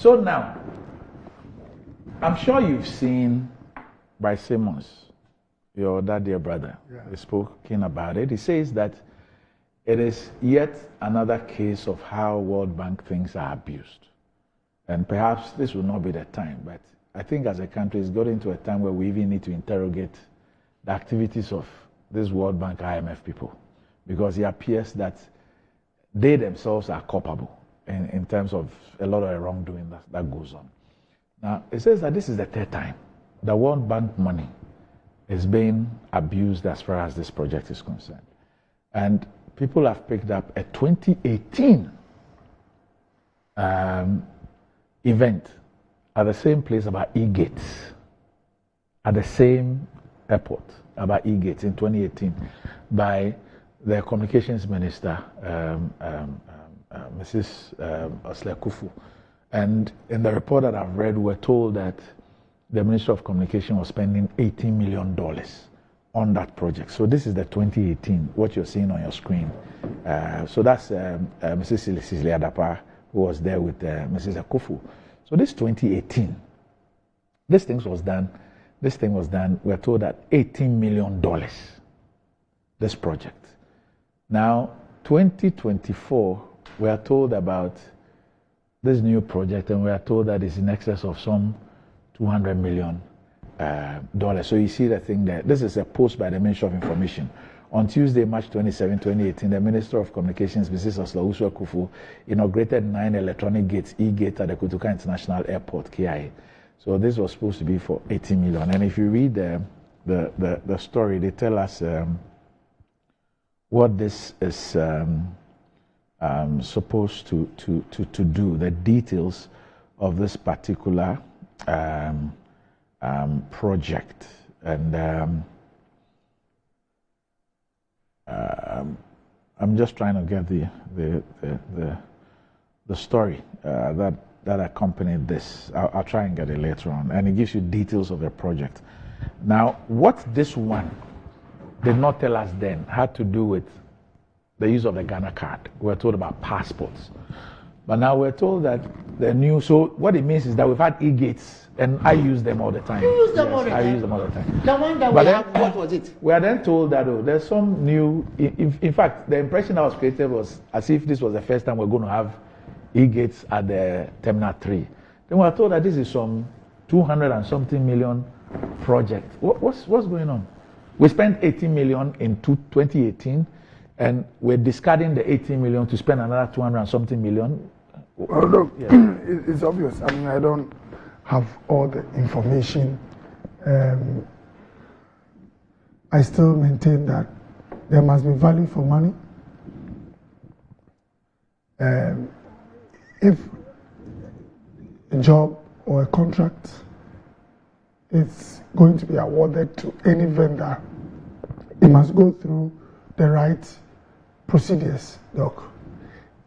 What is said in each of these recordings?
So now, I'm sure you've seen Bryce Simmons, your dear brother, is spoken about it. He says that it is yet another case of how World Bank things are abused. And perhaps this will not be the time, but I think as a country it's got into a time where we even need to interrogate the activities of this World Bank IMF people, because it appears that they themselves are culpable in terms of a lot of the wrongdoing that goes on. Now, it says that this is the third time the World Bank money is being abused as far as this project is concerned. And people have picked up a 2018 event at the same place about E-Gates, at the same airport about E-Gates in 2018 by the communications minister, Mrs. Kufu. And in the report that I've read, we're told that the Minister of Communication was spending $18 million on that project. So this is the 2018, what you're seeing on your screen. So that's Mrs. Cecilia Dapa, who was there with Mrs. Akufu. So this 2018, this thing was done, we're told that $18 million, this project. Now, 2024, we are told about this new project, and we are told that it's in excess of some $200 million. So you see the thing there. This is a post by the Ministry of Information. On Tuesday, March 27, 2018, the Minister of Communications, Mrs. Osla Kufu, inaugurated 9 electronic gates, E-Gate, at the Kotoka International Airport, KIA. So this was supposed to be for 80 million. And if you read the story, they tell us what this is supposed to do, the details of this particular project. And I'm just trying to get the story that accompanied this. I'll try and get it later on, and it gives you details of the project. Now, what this one did not tell us then had to do with the use of the Ghana card. We were told about passports, but now we're told that the new. So what it means is that we've had E-Gates, and I use them all the time. You use them all the time. I use them all the time. The one that we have, what was it? We are then told that there's some new. In fact, the impression that was created was as if this was the first time we're going to have E-Gates at the Terminal 3. Then we are told that this is some 200 and something million project. What's going on? We spent 18 million in 2018, and we're discarding the 18 million to spend another 200 and something million. Well, look, it's obvious. I mean, I don't have all the information. I still maintain that there must be value for money. If a job or a contract is going to be awarded to any vendor, it must go through the right procedures, Doc.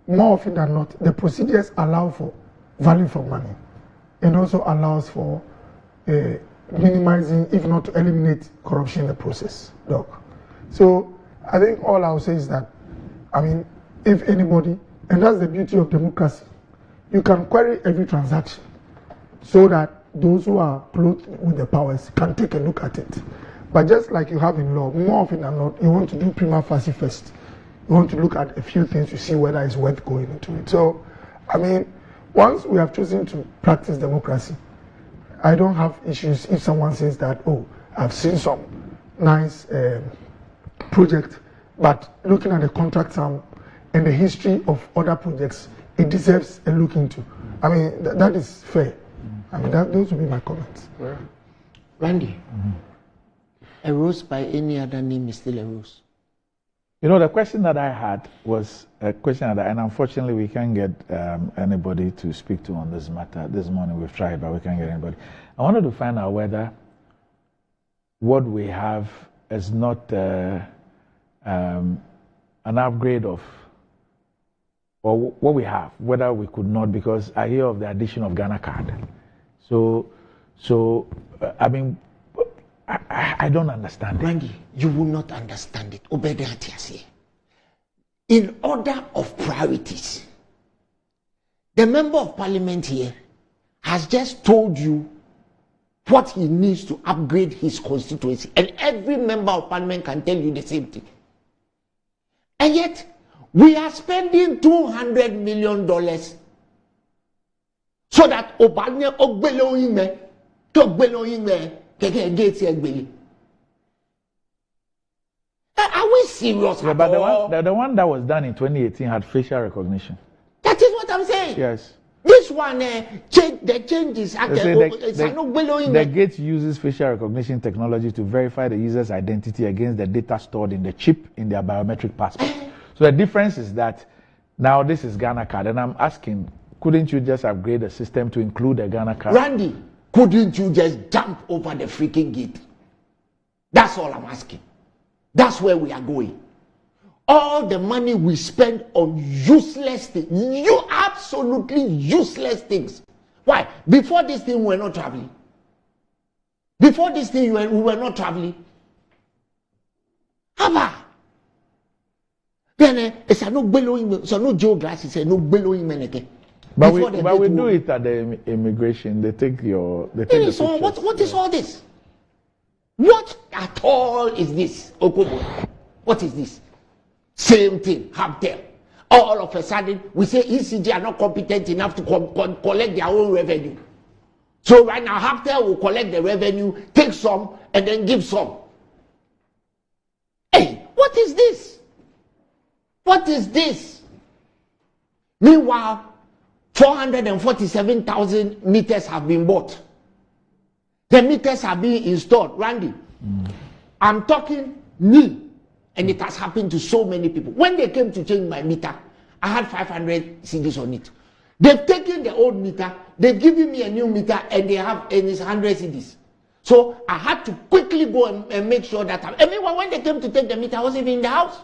More often than not, the procedures allow for value for money and also allows for minimizing, if not to eliminate, corruption in the process, Doc. So I think all I'll say is that, I mean, if anybody, and that's the beauty of democracy, you can query every transaction so that those who are clothed with the powers can take a look at it. But just like you have in law, more often than not, you want to do prima facie first. You want to look at a few things to see whether it's worth going into it. So, I mean, once we have chosen to practice democracy, I don't have issues if someone says that, oh, I've seen some nice project, but looking at the contract sum and the history of other projects, it deserves a look into. I mean, that is fair. I mean, those would be my comments. Randy, a rose by any other name is still a rose. You know, the question that I had was a question that, and unfortunately we can't get anybody to speak to on this matter. This morning we've tried, but we can't get anybody. I wanted to find out whether what we have is not an upgrade of, or what we have, whether we could not, because I hear of the addition of Ghana card. So I mean, I don't understand it. Randy, you will not understand it. In order of priorities, the member of parliament here has just told you what he needs to upgrade his constituency. And every member of parliament can tell you the same thing. And yet, we are spending $200 million so that Obania Ogbeloime, are we serious? Yeah, but the one that was done in 2018 had facial recognition. That is what I'm saying. Yes. This one, the changes. The gate uses facial recognition technology to verify the user's identity against the data stored in the chip in their biometric passport. So the difference is that now this is Ghana card, and I'm asking, couldn't you just upgrade the system to include the Ghana card? Randy, couldn't you just jump over the freaking gate? That's all I'm asking. That's where we are going. All the money we spend on useless things, absolutely useless things. Why? Before this thing, we were not traveling. Before this thing, we were not traveling. Haba. Then it's a no bellowing, so no Joe glasses, no bellowing again. But we do it at the immigration. They take your. So what is all this? What at all is this, Okobo? What is this? Same thing, Habtel. All of a sudden, we say ECG are not competent enough to collect their own revenue. So right now, Habtel will collect the revenue, take some, and then give some. Hey, what is this? What is this? Meanwhile, 447,000 meters have been bought. The meters are being installed. Randy, I'm talking me. And it has happened to so many people. When they came to change my meter, I had 500 CDs on it. They've taken the old meter, they've given me a new meter, and it's 100 CDs. So I had to quickly go and make sure that when they came to take the meter, I wasn't even in the house.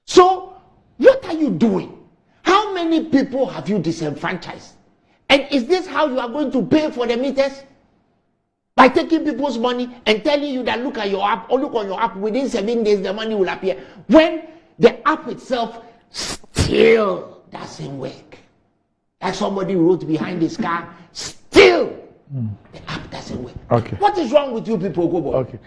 So what are you doing? How many people have you disenfranchised? And is this how you are going to pay for the meters? By taking people's money and telling you that look at your app, or look on your app, within 7 days the money will appear. When the app itself still doesn't work. Like somebody wrote behind his car, still the app doesn't work. Okay. What is wrong with you people, Gobo? Okay.